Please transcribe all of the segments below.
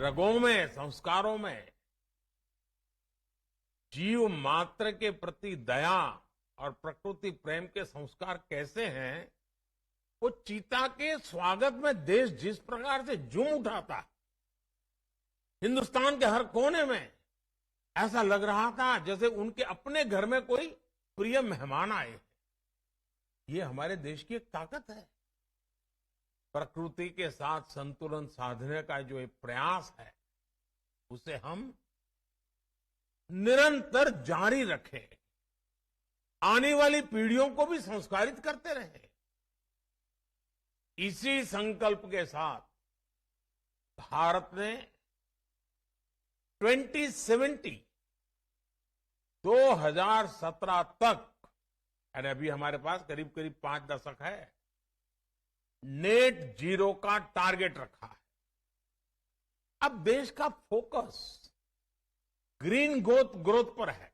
रगों में, संस्कारों में जीव मात्र के प्रति दया और प्रकृति प्रेम के संस्कार कैसे हैं, वो चीता के स्वागत में देश जिस प्रकार से झूम उठाता है, हिंदुस्तान के हर कोने में ऐसा लग रहा था जैसे उनके अपने घर में कोई प्रिय मेहमान आए। ये हमारे देश की एक ताकत है। प्रकृति के साथ संतुलन साधने का जो एक प्रयास है, उसे हम निरंतर जारी रखें, आने वाली पीढ़ियों को भी संस्कारित करते रहें। इसी संकल्प के साथ भारत ने 2017 तक, यानी अभी हमारे पास करीब करीब 5 दशक है, नेट जीरो का टारगेट रखा है। अब देश का फोकस ग्रीन ग्रोथ पर है,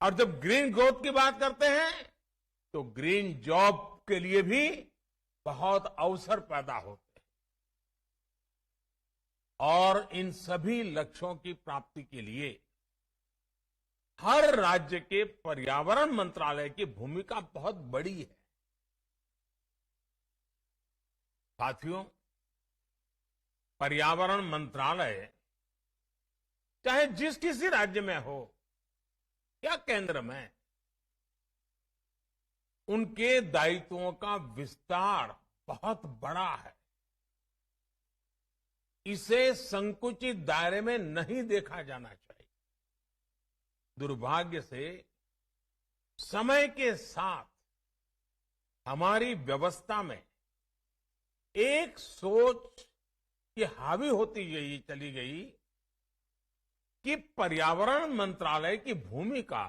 और जब ग्रीन ग्रोथ की बात करते हैं तो ग्रीन जॉब के लिए भी बहुत अवसर पैदा होते हैं। और इन सभी लक्ष्यों की प्राप्ति के लिए हर राज्य के पर्यावरण मंत्रालय की भूमिका बहुत बड़ी है। साथियों, पर्यावरण मंत्रालय चाहे जिस किसी राज्य में हो या केंद्र में, उनके दायित्वों का विस्तार बहुत बड़ा है। इसे संकुचित दायरे में नहीं देखा जाना चाहिए। दुर्भाग्य से समय के साथ हमारी व्यवस्था में एक सोच की हावी होती चली गई कि पर्यावरण मंत्रालय की भूमिका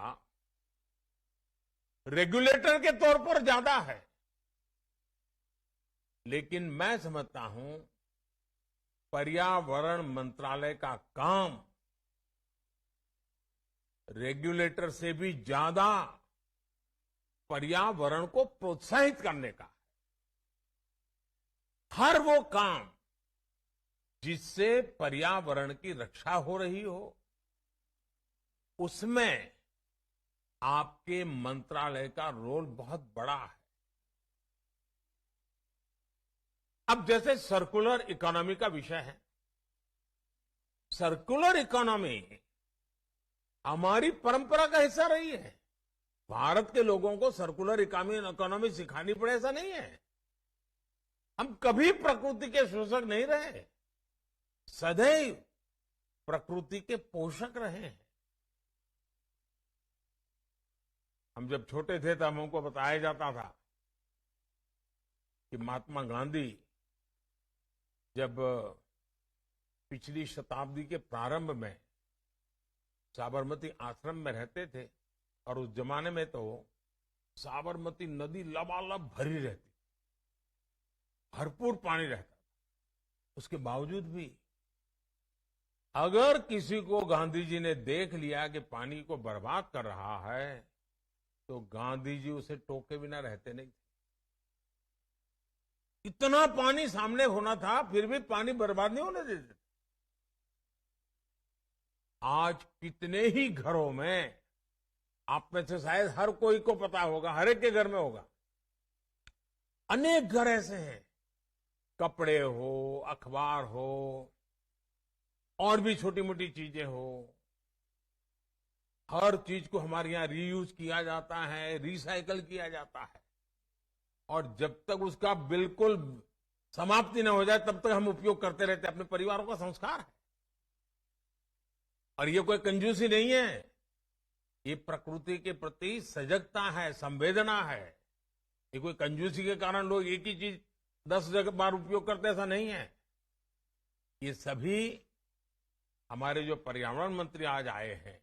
रेगुलेटर के तौर पर ज्यादा है। लेकिन मैं समझता हूं, पर्यावरण मंत्रालय का काम रेगुलेटर से भी ज्यादा पर्यावरण को प्रोत्साहित करने का है। हर वो काम जिससे पर्यावरण की रक्षा हो रही हो, उसमें आपके मंत्रालय का रोल बहुत बड़ा है। अब जैसे सर्कुलर इकोनॉमी का विषय है, सर्कुलर इकोनॉमी हमारी परंपरा का हिस्सा रही है। भारत के लोगों को सर्कुलर इकोनॉमी सिखानी पड़े ऐसा नहीं है। हम कभी प्रकृति के शोषक नहीं रहे, सदैव प्रकृति के पोषक रहे हैं। हम जब छोटे थे तब हमको बताया जाता था कि महात्मा गांधी जब पिछली शताब्दी के प्रारंभ में साबरमती आश्रम में रहते थे, और उस जमाने में तो साबरमती नदी लबालब भरी रहती, भरपूर पानी रहता था। उसके बावजूद भी अगर किसी को गांधी जी ने देख लिया कि पानी को बर्बाद कर रहा है, तो गांधी जी उसे टोके बिना रहते नहीं थे। इतना पानी सामने होना था, फिर भी पानी बर्बाद नहीं होने देते। आज कितने ही घरों में, आप में से शायद हर कोई को पता होगा, हर एक के घर में होगा, अनेक घर ऐसे हैं, कपड़े हो, अखबार हो, और भी छोटी मोटी चीजें हो, हर चीज को हमारे यहां रीयूज किया जाता है, रिसाइकल किया जाता है, और जब तक उसका बिल्कुल समाप्ति न हो जाए तब तक हम उपयोग करते रहते हैं। अपने परिवारों का संस्कार है, और ये कोई कंजूसी नहीं है, ये प्रकृति के प्रति सजगता है, संवेदना है। ये कोई कंजूसी के कारण लोग एक ही चीज 10 बार उपयोग करते, ऐसा नहीं है। ये सभी हमारे जो पर्यावरण मंत्री आज आए हैं,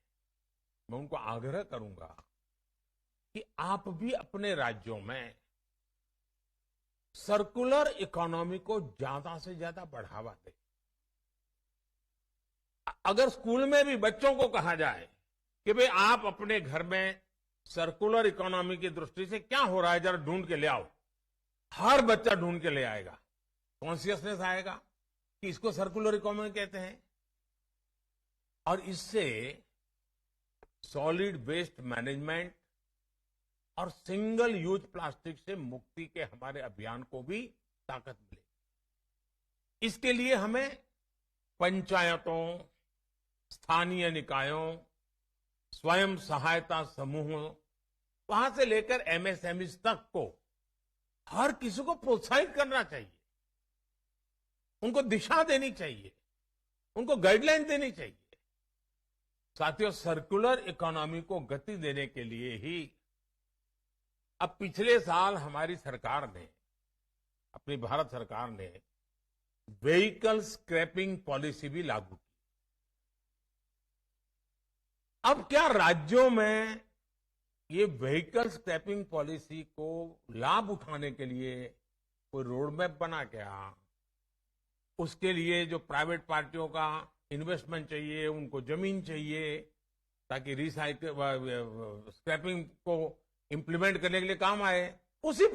मैं उनको आग्रह करूंगा कि आप भी अपने राज्यों में सर्कुलर इकोनॉमी को ज्यादा से ज्यादा बढ़ावा दें। अगर स्कूल में भी बच्चों को कहा जाए कि भाई आप अपने घर में सर्कुलर इकोनॉमी की दृष्टि से क्या हो रहा है जरा ढूंढ के ले आओ, हर बच्चा ढूंढ के ले आएगा। कॉन्शियसनेस आएगा कि इसको सर्कुलर इकोनॉमी कहते हैं। और इससे सॉलिड वेस्ट मैनेजमेंट और सिंगल यूज प्लास्टिक से मुक्ति के हमारे अभियान को भी ताकत मिले। इसके लिए हमें पंचायतों, स्थानीय निकायों, स्वयं सहायता समूहों, वहां से लेकर एमएसएमई तक को हर किसी को प्रोत्साहित करना चाहिए, उनको दिशा देनी चाहिए, उनको गाइडलाइन देनी चाहिए। साथियों, सर्कुलर इकोनॉमी को गति देने के लिए ही अब पिछले साल हमारी सरकार ने, अपनी भारत सरकार ने व्हीकल स्क्रैपिंग पॉलिसी भी लागू की। अब क्या राज्यों में ये व्हीकल स्क्रैपिंग पॉलिसी को लाभ उठाने के लिए कोई रोड मैप बना क्या? उसके लिए जो प्राइवेट पार्टियों का इन्वेस्टमेंट चाहिए, उनको जमीन चाहिए ताकि रिसाइकिल स्क्रैपिंग को इम्प्लीमेंट करने के लिए काम आए, उसी